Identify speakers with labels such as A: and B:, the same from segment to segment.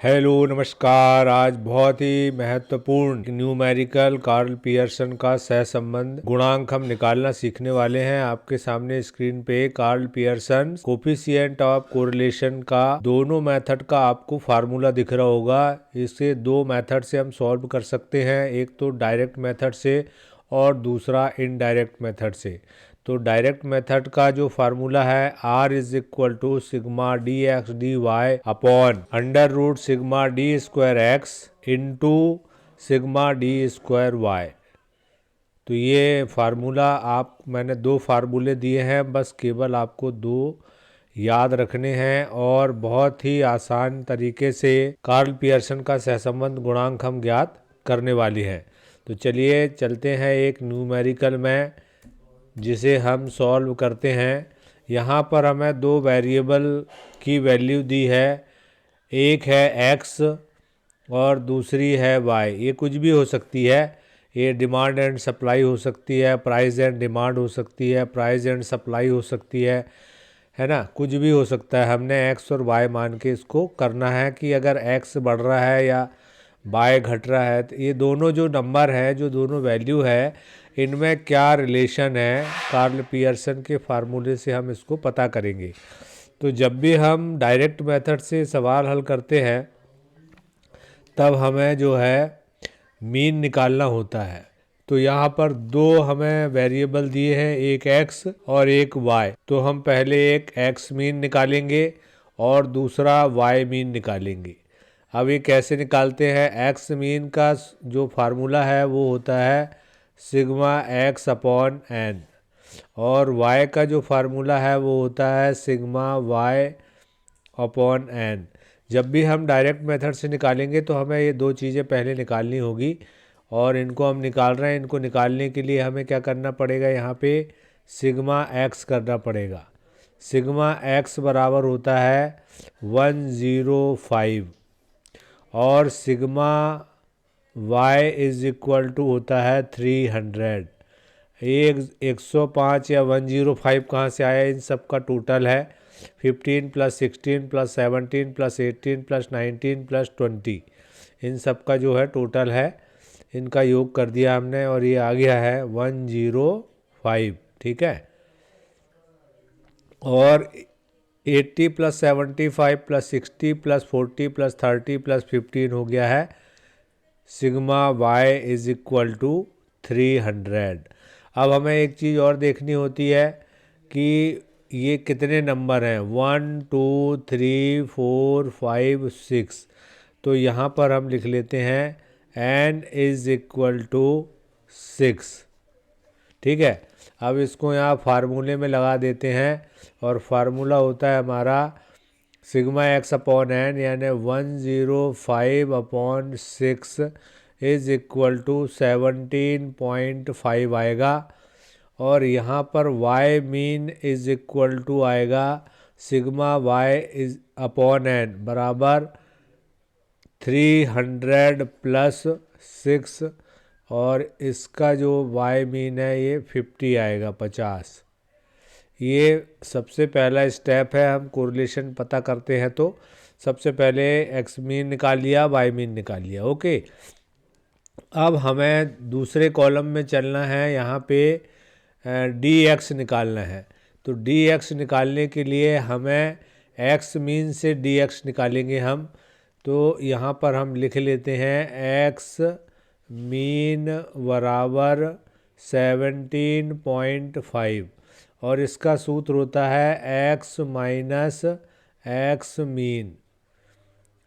A: Hello नमस्कार। आज बहुत ही महत्वपूर्ण न्यूमेरिकल कार्ल पियर्सन का सहसंबंध गुणांक हम निकालना सीखने वाले हैं। आपके सामने स्क्रीन पे Karl Pearson coefficient of correlation का दोनों मेथड का आपको फार्मूला दिख रहा होगा। इसे दो मेथड से हम सॉल्व कर सकते हैं, एक तो डायरेक्ट मेथड से और दूसरा इनडायरेक्ट मेथड से। तो डायरेक्ट मेथड का जो फार्मूला है R is equal to sigma D X D Y upon under root sigma D square X into sigma D square Y. तो ये फार्मूला मैंने दो फार्मूले दिए हैं, बस केवल आपको दो याद रखने हैं और बहुत ही आसान तरीके से कार्ल पियर्सन का सहसंबंध गुणांक हम ज्ञात करने वाले हैं। तो चलिए चलते हैं एक न्यूमेरिकल में जिसे हम सॉल्व करते हैं। यहाँ पर हमें दो वेरिएबल की वैल्यू दी है, एक है x और दूसरी है y। ये कुछ भी हो सकती है, ये डिमांड एंड सप्लाई हो सकती है, प्राइस एंड डिमांड हो सकती है, प्राइस एंड सप्लाई हो सकती है ना, कुछ भी हो सकता है। हमने x और y मान के इसको करना है कि अगर x बढ़ रहा है या y घट रहा है तो ये दोनों जो नंबर है, जो दोनों वैल्यू है, इनमें क्या रिलेशन है, कार्ल पियर्सन के फार्मूले से हम इसको पता करेंगे। तो जब भी हम डायरेक्ट मेथड से सवाल हल करते हैं तब हमें जो है मीन निकालना होता है। तो यहाँ पर दो हमें वेरिएबल दिए हैं, एक x और एक y। तो हम पहले एक x मीन निकालेंगे और दूसरा y मीन निकालेंगे। अब ये कैसे निकालते हैं? x मीन का जो फार्मूला है वो होता है सिग्मा x अपॉन n और y का जो फार्मूला है वो होता है सिग्मा y अपॉन n। जब भी हम डायरेक्ट मेथड से निकालेंगे तो हमें ये दो चीज़ें पहले निकालनी होगी और इनको हम निकाल रहे हैं। इनको निकालने के लिए हमें क्या करना पड़ेगा, यहाँ पे सिग्मा x करना पड़ेगा। सिग्मा x बराबर होता है 105 और sigma y is equal to होता है 300। ये 105 या 105 कहाँ से आया? इन सब का टोटल है 15 plus 16 plus 17 plus 18 plus 19 plus 20। इन सब का जो है टोटल है, इनका योग कर दिया हमने और ये आ गया है 105। ठीक है, और 80 plus 75 plus 60 plus 40 plus 30 plus 15 हो गया है sigma y is equal to 300। अब हमें एक चीज़ और देखनी होती है कि ये कितने नंबर हैं, 1 2 3 4 5 6। तो यहाँ पर हम लिख लेते हैं n इज इक्वल टू 6। ठीक है, अब इसको यहाँ फार्मूले में लगा देते हैं और फार्मूला होता है हमारा सिग्मा x अपॉन n यानी 105 अपॉन 6 इज इक्वल टू 17.5 आएगा। और यहाँ पर y mean is equal to आएगा sigma y is upon n बराबर 300 प्लस 6 और इसका जो y मीन है ये 50 आएगा, 50। ये सबसे पहला स्टेप है। हम कोरिलेशन पता करते हैं तो सबसे पहले x मीन निकाल लिया, y मीन निकाल लिया। ओके, अब हमें दूसरे कॉलम में चलना है, यहाँ पे dx निकालना है। तो dx निकालने के लिए हमें x मीन से dx निकालेंगे हम। तो यहाँ पर हम लिख लेते हैं x मीन बराबर 17.5 और इसका सूत्र होता है x minus x mean,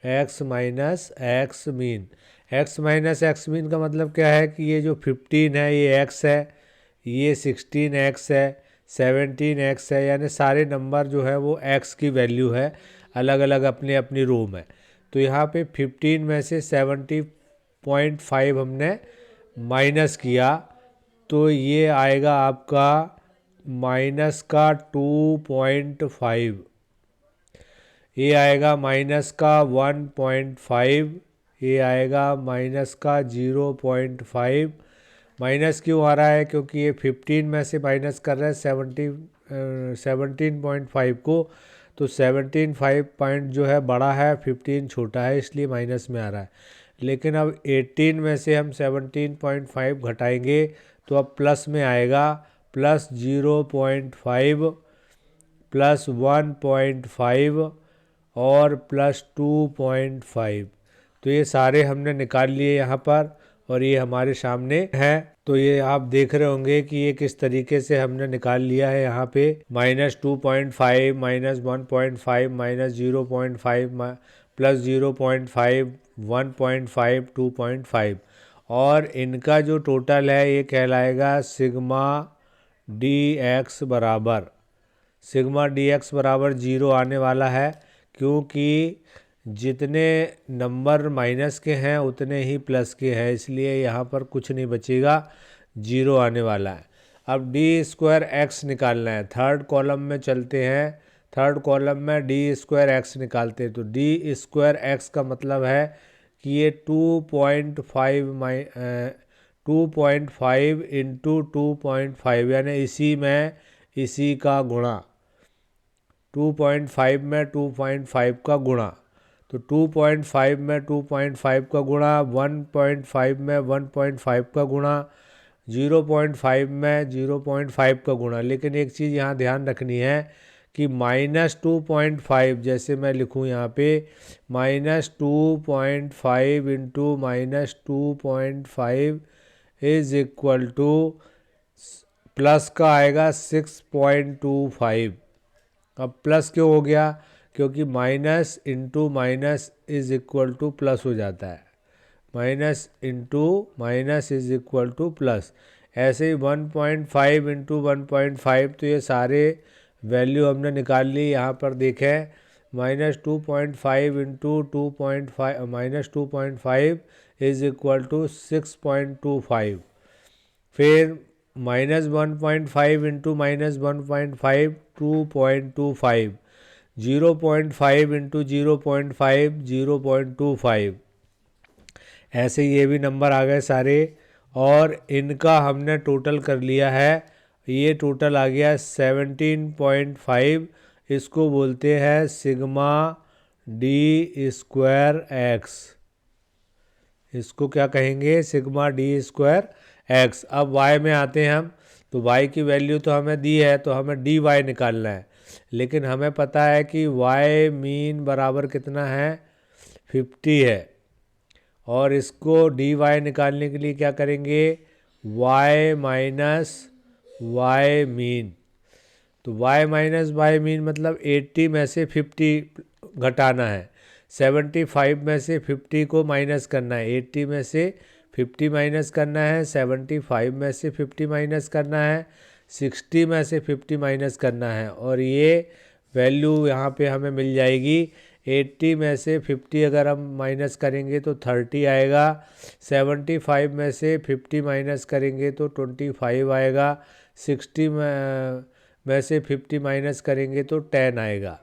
A: x minus x mean. x minus x mean का मतलब क्या है कि ये जो 15 है ये x है, ये 16x है, 17x है, यानी सारे नंबर जो है वो x की वैल्यू है, अलग अलग अपने अपनी रो में। तो यहाँ पे 15 में से 70.5 हमने माइनस किया तो ये आएगा आपका माइनस का 2.5, ये आएगा माइनस का 1.5, ये आएगा माइनस का 0.5। माइनस क्यों आ रहा है? क्योंकि ये 15 में से माइनस कर रहा है 17.5 को, तो 17.5 पॉइंट जो है बड़ा है, 15 छोटा है, इसलिए माइनस में आ रहा है। लेकिन अब 18 में से हम 17.5 घटाएंगे तो अब प्लस में आएगा, प्लस 0.5 प्लस 1.5 और प्लस 2.5। तो ये सारे हमने निकाल लिए यहाँ पर और ये हमारे सामने है। तो ये आप देख रहे होंगे कि ये किस तरीके से हमने निकाल लिया है। यहाँ पे -2.5 -1.5 -0.5 प्लस 0.5 1.5 2.5 और इनका जो टोटल है ये कहलाएगा सिग्मा डी एक्स बराबर 0 आने वाला है, क्योंकि जितने नंबर माइनस के हैं उतने ही प्लस के हैं, इसलिए यहाँ पर कुछ नहीं बचेगा, 0 आने वाला है। अब डी स्क्वायर एक्स निकालना है। थर्ड कॉलम में चलते हैं। थर्ड कॉलम में डी स्क्वायर एक्स निकालते हैं। तो डी स्क्वायर एक्स का मतलब है कि ये 2.5 इंटू 2.5 यानी इसी का गुणा, 2.5 में 2.5 का गुणा। तो 2.5 में 2.5 का गुणा, 1.5 में 1.5 का गुणा, 0.5 में 0.5 का गुणा। लेकिन एक चीज़ यहाँ ध्यान रखनी है कि -2.5 जैसे मैं लिखूँ यहाँ पे -2.5 into -2.5 is equal two plus का आएगा 6.25। अब प्लस क्यों हो गया? क्योंकि minus into minus is equal two plus हो जाता है। Minus into minus is equal two plus. ऐसे ही 1.5 इंटू 1.5, तो ये सारे वैल्यू हमने निकाल ली। यहाँ पर देखें -2.5 इंटू 2.5 इज इक्वल टू 6.25। फिर -1.5 इंटू -1.5 2.25, 0.5 इंटू 0.5 0.25। ऐसे ये भी नंबर आ गए सारे और इनका हमने टोटल कर लिया है। ये टोटल आ गया 17.5। इसको बोलते हैं सिग्मा डी स्क्वायर एक्स। इसको क्या कहेंगे? Sigma D square x. अब y में आते हैं हम। तो y की वैल्यू तो हमें दी है, तो हमें डी वाई निकालना है। लेकिन हमें पता है कि y मीन बराबर कितना है? 50 है। और इसको डी वाई निकालने के लिए क्या करेंगे? y minus Y mean. तो y माइनस वाई मीन मतलब 80 में से 50 घटाना है, 75 में से 50 को माइनस करना है, 80 में से 50 माइनस करना है, 75 में से 50 माइनस करना है, 60 में से 50 माइनस करना है। और ये वैल्यू यहाँ पे हमें मिल जाएगी। 80 में से 50 अगर हम माइनस करेंगे तो 30 आएगा, 75 में से 50 माइनस करेंगे तो 25 आएगा, 60 में से 50 माइनस करेंगे तो 10 आएगा।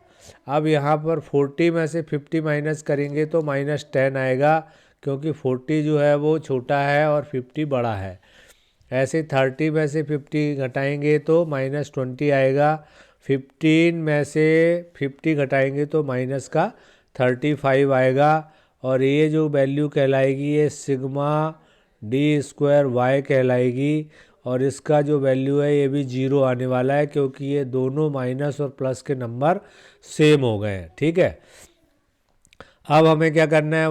A: अब यहाँ पर 40 में से 50 माइनस करेंगे तो -10 आएगा, क्योंकि 40 जो है वो छोटा है और 50 बड़ा है। ऐसे 30 में से 50 घटाएंगे तो -20 आएगा, 15 में से 50 घटाएंगे तो -35 आएगा। और ये जो वैल्यू कहलाएगी ये सिग्मा डी स्क्वायर वाई कहलाएगी। और इसका जो वैल्यू है ये भी 0 आने वाला है, क्योंकि ये दोनों माइनस और प्लस के नंबर सेम हो गए हैं। ठीक है, अब हमें क्या करना है?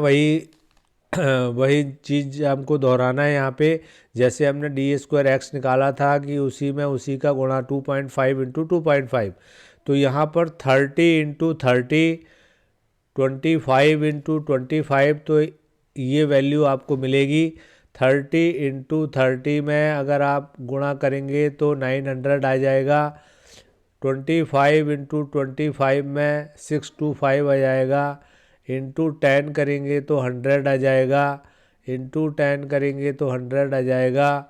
A: वही चीज़ हमको दोहराना है यहाँ पे। जैसे हमने डी स्क्वायर एक्स निकाला था कि उसी का गुणा 2.5 इंटू 2.5। तो यहाँ पर 30 इंटू 30, 25 इंटू 25, तो ये वैल्यू आपको मिलेगी। 30 इंटू 30 में अगर आप गुणा करेंगे तो 900 आ जाएगा। 25 इंटू 25 में 625 आ जाएगा। इंटू 10 करेंगे तो 100 आ जाएगा। इंटू 10 करेंगे तो 100 आ जाएगा।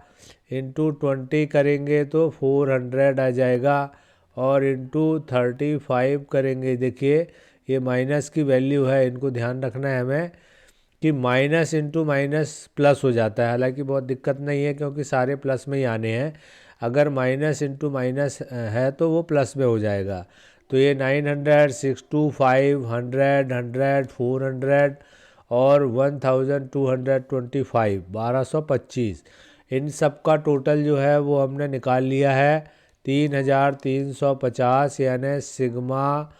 A: इंटू 20 करेंगे तो 400 आ जाएगा। और इंटू 35 करेंगे, देखिए ये माइनस की वैल्यू है, इनको ध्यान रखना है हमें कि माइनस इंटू माइनस प्लस हो जाता है। हालांकि बहुत दिक्कत नहीं है, क्योंकि सारे प्लस में ही आने हैं। अगर माइनस इंटू माइनस है तो वो प्लस में हो जाएगा। तो ये 900, 625, 100, 100, 400 और 1225, 1225, इन सब का टोटल जो है वो हमने निकाल लिया है 3350, यानी सिग्मा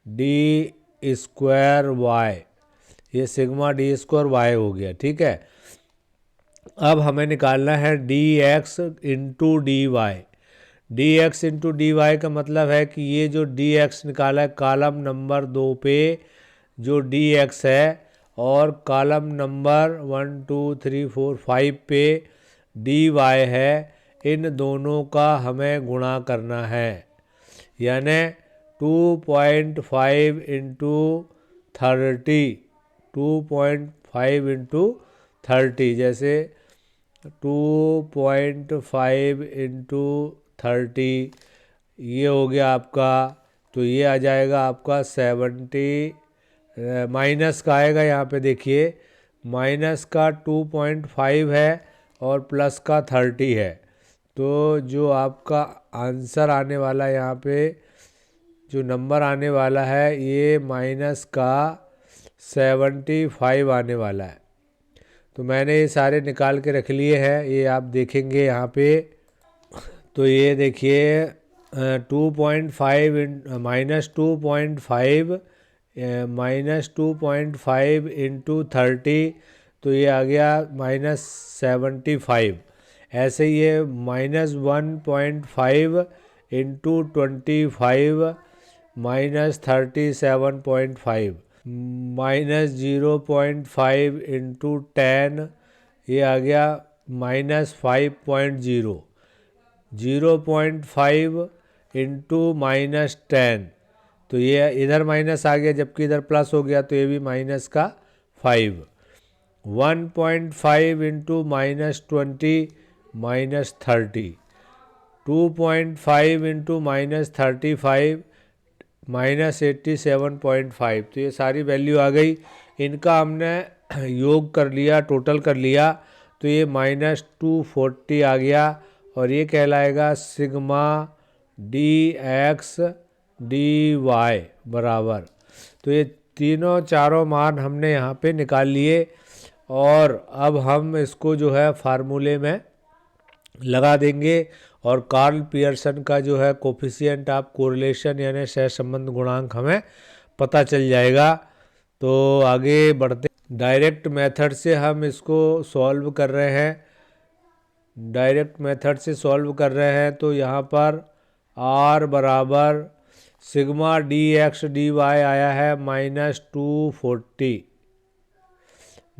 A: डी स्क्वायर वाई। ये सिग्मा डी स्क्वायर वाई हो गया, ठीक है। अब हमें निकालना है D X into D Y. D X into D Y का मतलब है कि ये जो डी एक्स निकाला है कॉलम नंबर 2 पे जो डी एक्स है, और कॉलम नंबर 1 2 3 4 5 पे डी वाई है, इन दोनों का हमें गुणा करना है। यानी 2.5 इंटू 30, 2.5 इंटू 30, जैसे 2.5 इंटू 30 ये हो गया आपका। तो ये आ जाएगा आपका 70, माइनस का आएगा यहाँ पे देखिए, माइनस का 2.5 है और प्लस का 30 है। तो जो आपका आंसर आने वाला है यहाँ पे, जो नंबर आने वाला है, ये माइनस का 75 आने वाला है। तो मैंने ये सारे निकाल के रख लिए हैं, ये आप देखेंगे यहाँ पे। तो ये देखिए 2.5 -2.5 इंटू 30, तो ये आ गया -75। ऐसे ये -1.5 इंटू 25 -37.5, -0.5 इंटू 10, ये आ गया -5.0, 0.5 इंटू -10, तो ये इधर माइनस आ गया जबकि इधर प्लस हो गया, तो ये भी माइनस का 5। 1.5 इंटू -20 -30, 2.5 इंटू -35 -87.5। तो ये सारी वैल्यू आ गई, इनका हमने योग कर लिया, टोटल कर लिया, तो ये -240 आ गया, और ये कहलाएगा sigma D X D Y बराबर। तो ये तीनों चारों मान हमने यहाँ पे निकाल लिए, और अब हम इसको जो है फार्मूले में लगा देंगे, और कार्ल पियर्सन का जो है कोफिशिएंट ऑफ कोरिलेशन यानी सहसंबंध गुणांक हमें पता चल जाएगा। तो आगे बढ़ते, डायरेक्ट मेथड से हम इसको सॉल्व कर रहे हैं। डायरेक्ट मेथड से सॉल्व कर रहे हैं, तो यहाँ पर r बराबर sigma D X D Y आया है -240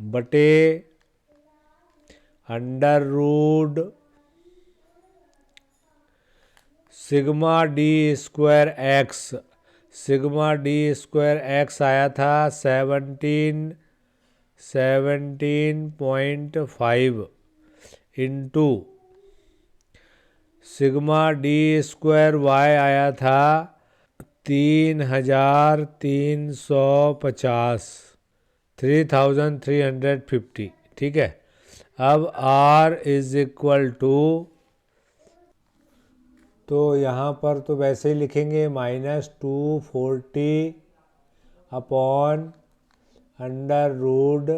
A: बटे under root sigma D square X. Sigma D square X आया था 17.5 into sigma D square Y आया था 3350, 3350, ठीक है। अब r इज इक्वल टू, तो यहाँ पर तो वैसे ही लिखेंगे -240 अपॉन अंडर रूट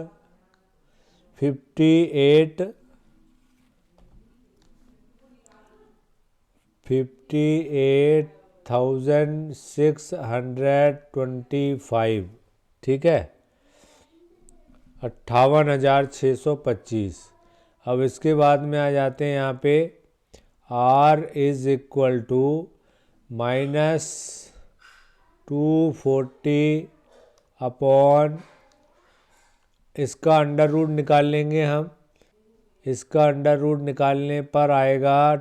A: 58,625, ठीक है, 58,625। अब इसके बाद में आ जाते हैं यहाँ पे r is equal to -240 upon, इसका अंडर रूट निकाल लेंगे हम। इसका अंडर रूट निकालने पर आएगा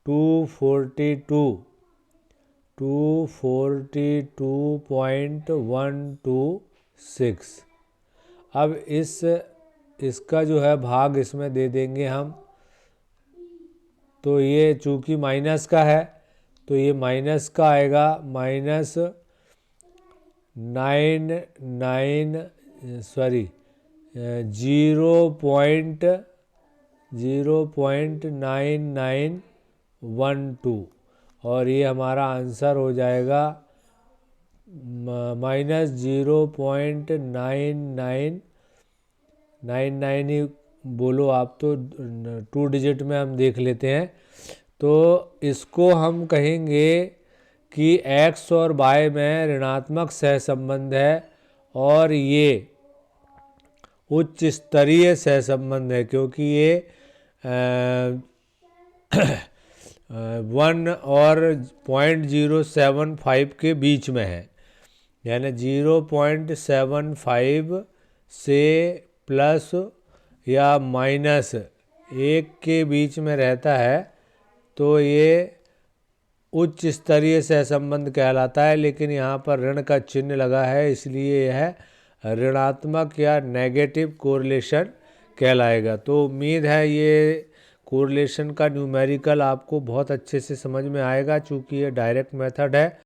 A: 242.126। अब इसका जो है भाग इसमें दे देंगे हम। तो ये चूँकि माइनस का है, तो ये माइनस का आएगा, -0.9912, और ये हमारा आंसर हो जाएगा -0.9999 ही बोलो आप, तो 2 डिजिट में हम देख लेते हैं। तो इसको हम कहेंगे कि x और y में ऋणात्मक सहसंबंध है और ये उच्च स्तरीय सहसंबंध है, क्योंकि ये 1 और 0.075 के बीच में है, यानी 0.75 से प्लस या माइनस 1 के बीच में रहता है, तो ये उच्च स्तरीय सहसंबंध कहलाता है। लेकिन यहाँ पर ऋण का चिन्ह लगा है, इसलिए यह ऋणात्मक या नेगेटिव कोरिलेशन कहलाएगा। तो उम्मीद है ये कोरिलेशन का न्यूमेरिकल आपको बहुत अच्छे से समझ में आएगा, चूँकि ये डायरेक्ट मेथड है।